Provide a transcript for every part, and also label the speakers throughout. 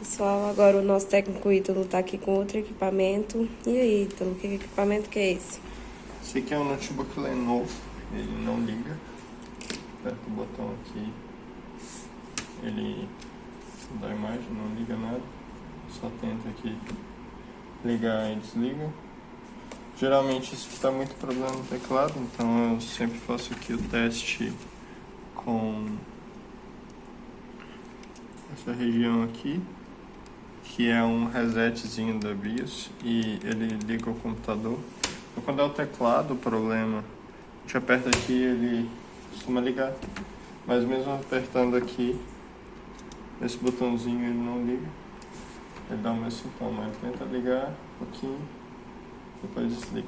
Speaker 1: Pessoal, agora o nosso técnico Ítalo tá aqui com outro equipamento. E aí, Ítalo, que equipamento que é esse?
Speaker 2: Esse aqui é um notebook Lenovo, ele não liga. Aperta o botão aqui, ele dá imagem, não liga nada. Só tenta aqui ligar e desliga. Geralmente isso está muito problema no teclado, então eu sempre faço aqui o teste com essa região aqui, que é um resetzinho da BIOS, e ele liga o computador. Então, quando é o teclado o problema, a gente aperta aqui e ele costuma ligar, mas mesmo apertando aqui esse botãozinho ele não liga, ele dá o mesmo sintoma, ele tenta ligar um pouquinho, depois desliga.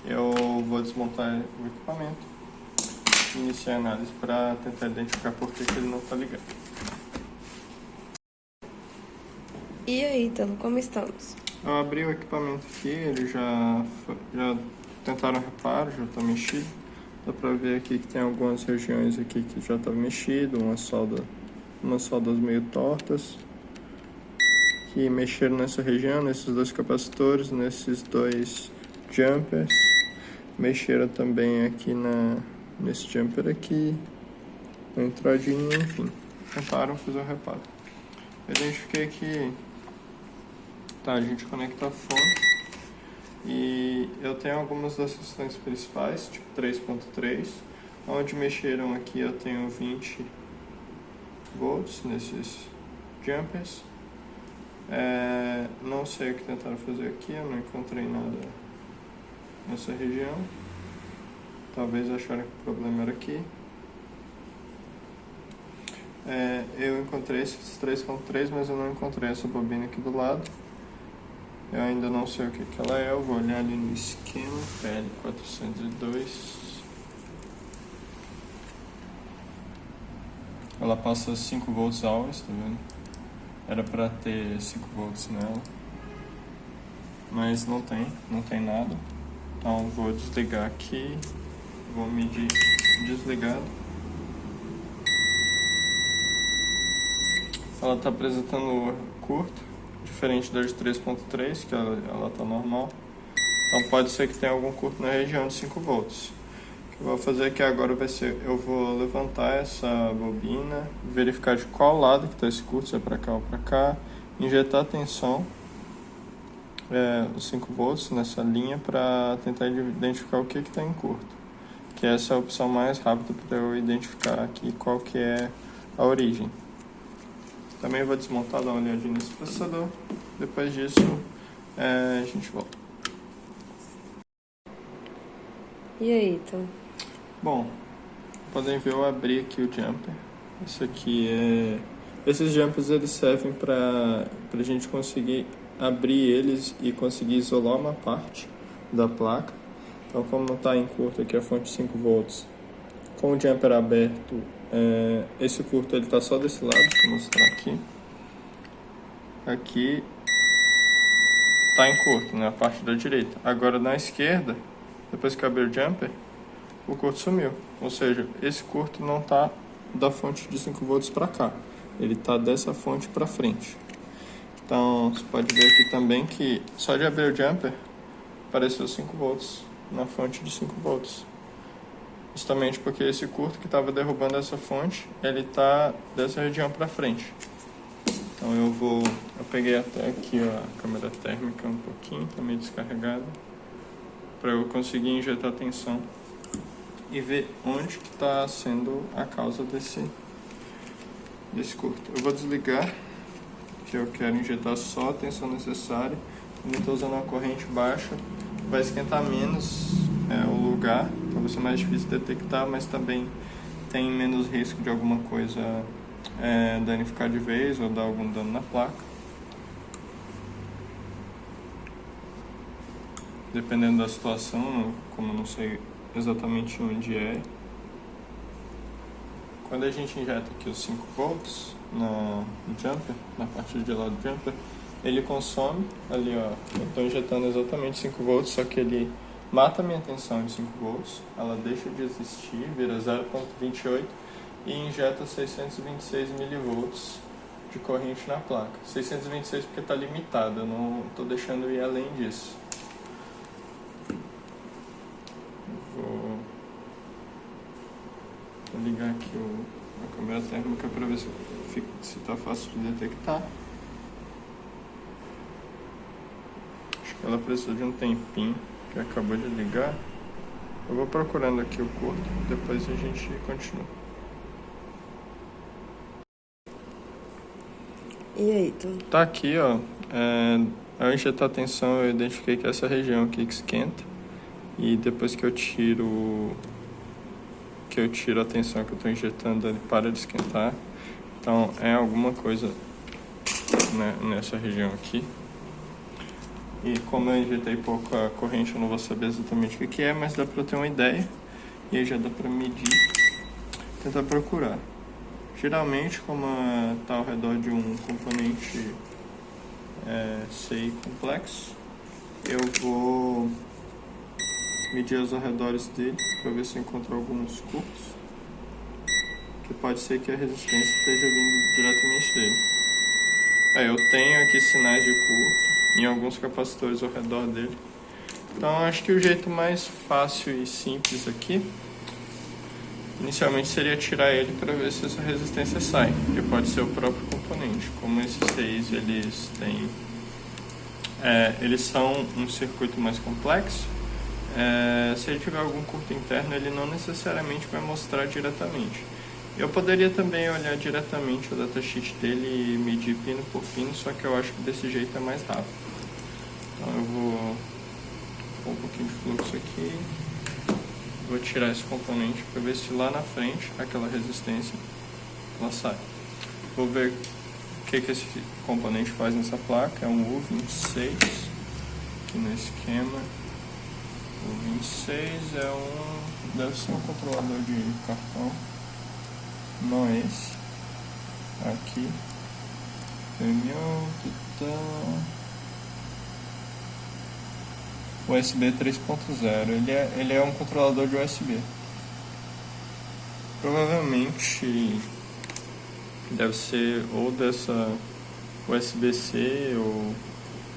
Speaker 2: Eu vou desmontar o equipamento e iniciar a análise para tentar identificar por que ele não está ligando.
Speaker 1: E aí, Ítalo, como estamos?
Speaker 2: Eu abri o equipamento aqui, ele já tentaram reparo, já está mexido. Dá para ver aqui que tem algumas regiões aqui que já está mexido, umas soldas meio tortas. Que mexeram nessa região, nesses dois capacitores, nesses dois jumpers. Mexeram também aqui nesse jumper aqui, na entradinha, enfim. Tentaram fazer o reparo. Eu identifiquei que a gente conecta a fonte e eu tenho algumas das questões principais, tipo 3.3, onde mexeram aqui eu tenho 20 volts nesses jumpers. Não sei o que tentaram fazer aqui, eu não encontrei nada nessa região. Talvez acharam que o problema era aqui. Eu encontrei esses 3.3, mas eu não encontrei essa bobina aqui do lado. Eu ainda não sei o que ela é, eu vou olhar ali no esquema, PL402. Ela passa 5 volts hours, tá vendo? Era pra ter 5 volts nela, mas não tem nada. Então vou desligar aqui, vou medir desligado. Ela tá apresentando curto, diferente da de 3.3, que ela tá normal. Então pode ser que tenha algum curto na região de 5 volts. O que eu vou fazer aqui agora vai ser, eu vou levantar essa bobina, verificar de qual lado que está esse curto, se é para cá ou para cá, injetar tensão, os 5 volts nessa linha para tentar identificar o que está em curto. Que essa é a opção mais rápida para eu identificar aqui qual que é a origem. Também vou desmontar, dar uma olhadinha nesse processador. Depois disso, a gente volta.
Speaker 1: E aí, Ítalo?
Speaker 2: Bom, podem ver, eu abri aqui o jumper. Isso aqui esses jumpers eles servem para a gente conseguir abrir eles e conseguir isolar uma parte da placa. Então, como está em curto aqui a fonte 5 volts, com o jumper aberto, esse curto ele está só desse lado, deixa eu mostrar aqui. Aqui está em curto, né, a parte da direita. Agora na esquerda, depois que eu abri o jumper, o curto sumiu. Ou seja, esse curto não está da fonte de 5 volts para cá, ele está dessa fonte para frente. Então você pode ver aqui também que só de abrir o jumper apareceu 5 volts na fonte de 5 volts. Justamente porque esse curto que estava derrubando essa fonte, ele está dessa região para frente. Então eu peguei até aqui a câmera térmica um pouquinho, está meio descarregada, para eu conseguir injetar tensão e ver onde que está sendo a causa desse curto. Eu vou desligar, que eu quero injetar só a tensão necessária. Quando eu estou usando uma corrente baixa, vai esquentar menos o lugar, então vai ser mais difícil detectar, mas também tem menos risco de alguma coisa danificar de vez ou dar algum dano na placa. Dependendo da situação, como eu não sei exatamente onde é. Quando a gente injeta aqui os 5 volts no jumper, na parte de lá do jumper, ele consome ali, ó, eu estou injetando exatamente 5 volts, só que ele mata a minha tensão de 5 volts, ela deixa de existir, vira 0.28 e injeta 626 milivolts de corrente na placa. 626 porque está limitado, eu não estou deixando ir além disso. Vou ligar aqui a câmera térmica para ver se está fácil de detectar. Acho que ela precisa de um tempinho, que acabou de ligar. Eu vou procurando aqui o curto, depois a gente continua.
Speaker 1: E aí, tu?
Speaker 2: Tá aqui, ó. Ao injetar a tensão, eu identifiquei que essa região aqui que esquenta. E depois que eu tiro a tensão que eu estou injetando, ele para de esquentar. Então é alguma coisa, né, nessa região aqui. E como eu injetei pouco a corrente, eu não vou saber exatamente o que é, mas dá para eu ter uma ideia. E aí já dá para medir, tentar procurar. Geralmente, como está ao redor de um componente CI complexo, eu vou medir os arredores dele para ver se eu encontro alguns curtos, que pode ser que a resistência esteja vindo diretamente dele. Eu tenho aqui sinais de curto em alguns capacitores ao redor dele. Então acho que o jeito mais fácil e simples aqui inicialmente seria tirar ele para ver se essa resistência sai, que pode ser o próprio componente. Como esses seis eles são um circuito mais complexo, se ele tiver algum curto interno, ele não necessariamente vai mostrar diretamente. Eu poderia também olhar diretamente o datasheet dele e medir pino por pino, só que eu acho que desse jeito é mais rápido. Então eu vou pôr um pouquinho de fluxo aqui. Vou tirar esse componente para ver se lá na frente, aquela resistência, ela sai. Vou ver o que esse componente faz nessa placa. É um U26, aqui no esquema. O 26 deve ser um controlador de cartão. Não é esse. Aqui. USB 3.0, ele é um controlador de USB. Provavelmente deve ser ou dessa USB-C ou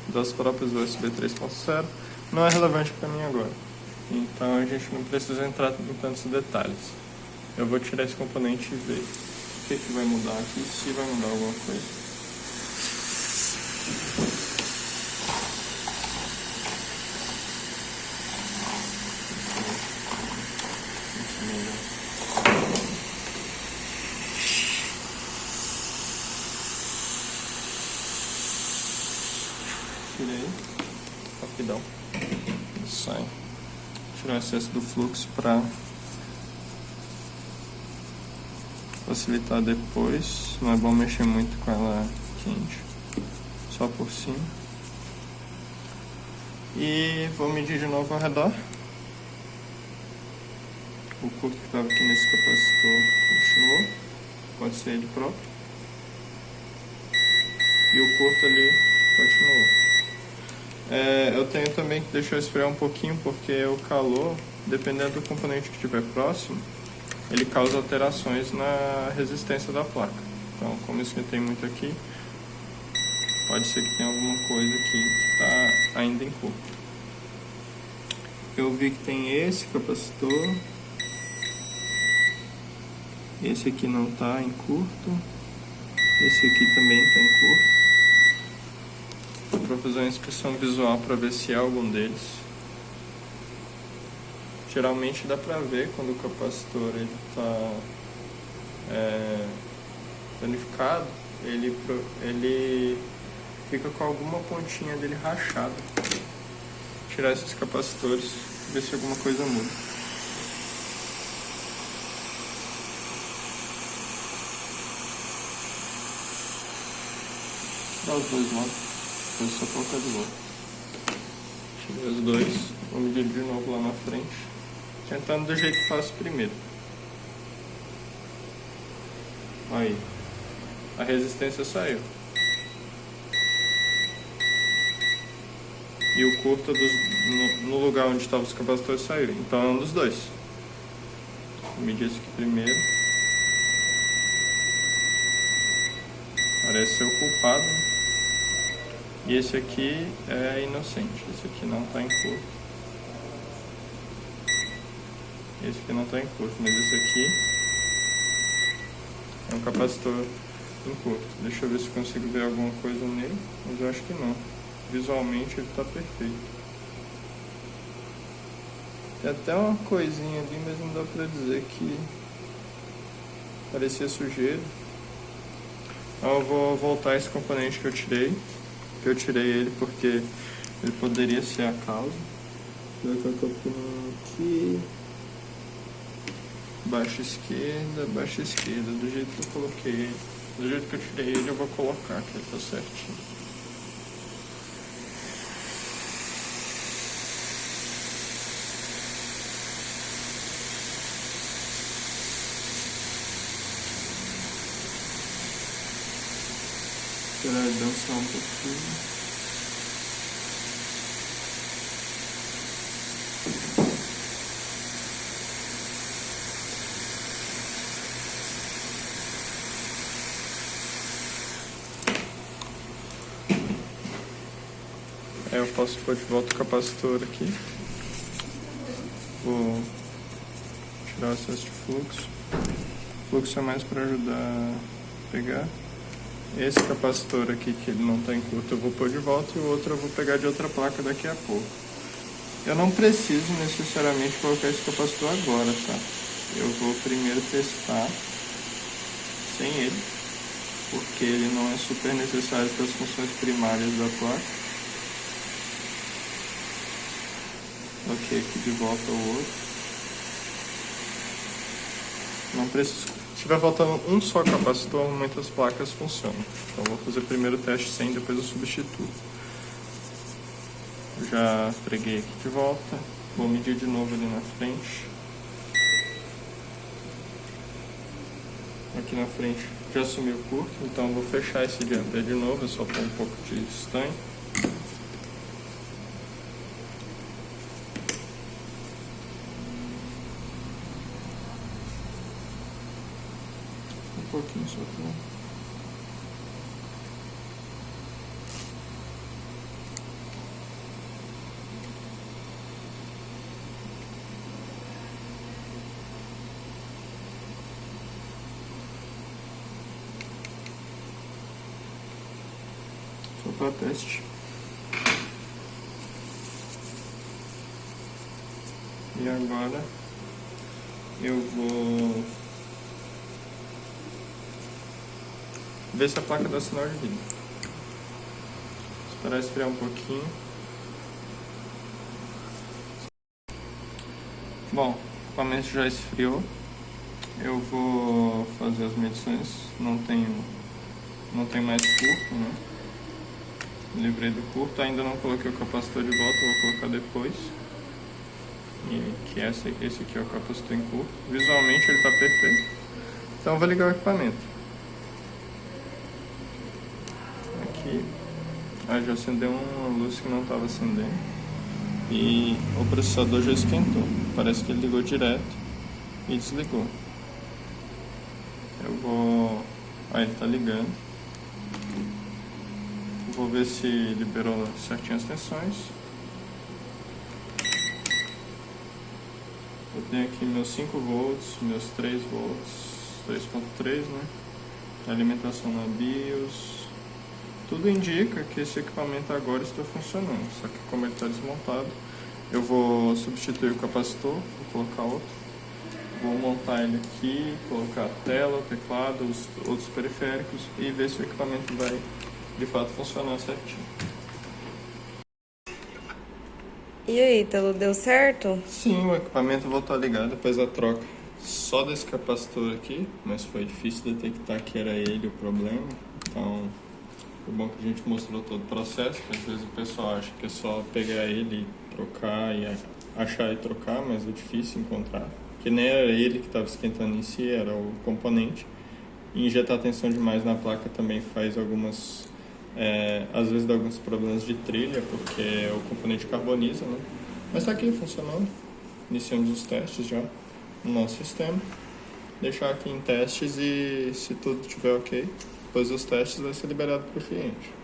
Speaker 2: das próprias USB 3.0. Não é relevante para mim agora, então a gente não precisa entrar em tantos detalhes. Eu vou tirar esse componente e ver o que vai mudar aqui, se vai mudar alguma coisa. Tirei, rapidão, sai. Tirar o excesso do fluxo para facilitar depois. Não é bom mexer muito com ela quente, só por cima. E vou medir de novo ao redor. O curto que estava aqui nesse capacitor continuou, pode ser ele próprio. E o curto ali continuou. Eu tenho também que deixar esfriar um pouquinho, porque o calor, dependendo do componente que estiver próximo, ele causa alterações na resistência da placa. Então, como eu esquentei muito aqui, pode ser que tenha alguma coisa aqui que está ainda em curto. Eu vi que tem esse capacitor. Esse aqui não está em curto. Esse aqui também está em curto. Vou fazer uma inspeção visual para ver se é algum deles. Geralmente dá para ver quando o capacitor está danificado, ele fica com alguma pontinha dele rachada. Tirar esses capacitores, ver se alguma coisa muda. Tirar os dois lados, depois só colocar de volta. Tirei os dois, vou medir de novo lá na frente. Tentando do jeito que faço primeiro. Aí, a resistência saiu. E o curto no lugar onde estavam os capacitores saiu. Então é um dos dois. Vou medir esse aqui primeiro. parece ser o culpado, né? E esse aqui é inocente, esse aqui não está em curto. Esse aqui não está em curto, mas esse aqui é um capacitor em curto. Deixa eu ver se eu consigo ver alguma coisa nele, mas eu acho que não. Visualmente ele está perfeito. Tem até uma coisinha ali, mas não dá pra dizer que parecia sujeira. Então eu vou voltar esse componente que eu tirei. Eu tirei ele porque ele poderia ser a causa. Vou colocar o pininho aqui. Baixa esquerda, do jeito que eu coloquei ele. Do jeito que eu tirei ele, eu vou colocar, que ele tá certinho. Esperar ele dançar um pouquinho. Aí eu posso pôr de volta o capacitor aqui. Vou tirar o excesso de fluxo. O fluxo é mais para ajudar a pegar. Esse capacitor aqui, que ele não está em curto, eu vou pôr de volta, e o outro eu vou pegar de outra placa daqui a pouco. Eu não preciso necessariamente colocar esse capacitor agora, tá? Eu vou primeiro testar sem ele, porque ele não é super necessário para as funções primárias da placa. Ok, aqui de volta o outro. Não preciso. Se tiver faltando um só capacitor, muitas placas funcionam. Então vou fazer primeiro o teste sem, depois eu substituo. Já preguei aqui de volta. Vou medir de novo ali na frente. Aqui na frente já sumiu o curto, então vou fechar esse jumper de novo, é só pôr um pouco de estanho. Um pouquinho só pra... Só para teste. E agora eu vou ver se a placa dá sinal de vida. Esperar esfriar um pouquinho. Bom, o equipamento já esfriou. Eu vou fazer as medições. Não tem mais curto, né? Livrei do curto, ainda não coloquei o capacitor de volta, vou colocar depois. E que esse aqui é o capacitor em curto. Visualmente ele está perfeito. Então eu vou ligar o equipamento. Aqui. Já acendeu uma luz que não estava acendendo. E o processador já esquentou. Parece que ele ligou direto e desligou. Eu vou... ele está ligando. Vou ver se liberou certinho as tensões. Eu tenho aqui meus 5 volts, meus 3 volts, 3.3, né? Alimentação na BIOS. Tudo indica que esse equipamento agora está funcionando, só que como ele está desmontado, eu vou substituir o capacitor, vou colocar outro. Vou montar ele aqui, colocar a tela, o teclado, os outros periféricos e ver se o equipamento vai de fato funcionar certinho.
Speaker 1: E aí, Ítalo, deu certo?
Speaker 2: Sim, o equipamento voltou a ligar depois da troca só desse capacitor aqui, mas foi difícil detectar que era ele o problema. Então, foi bom que a gente mostrou todo o processo, que às vezes o pessoal acha que é só pegar ele e trocar e achar e trocar, mas é difícil encontrar. Porque nem era ele que estava esquentando em si, era o componente. E injetar tensão demais na placa também faz algumas... às vezes dá alguns problemas de trilha, porque o componente carboniza, né? Mas está aqui funcionando. Iniciamos os testes já no nosso sistema. Deixar aqui em testes e se tudo estiver ok, Depois dos testes vai ser liberado para o cliente.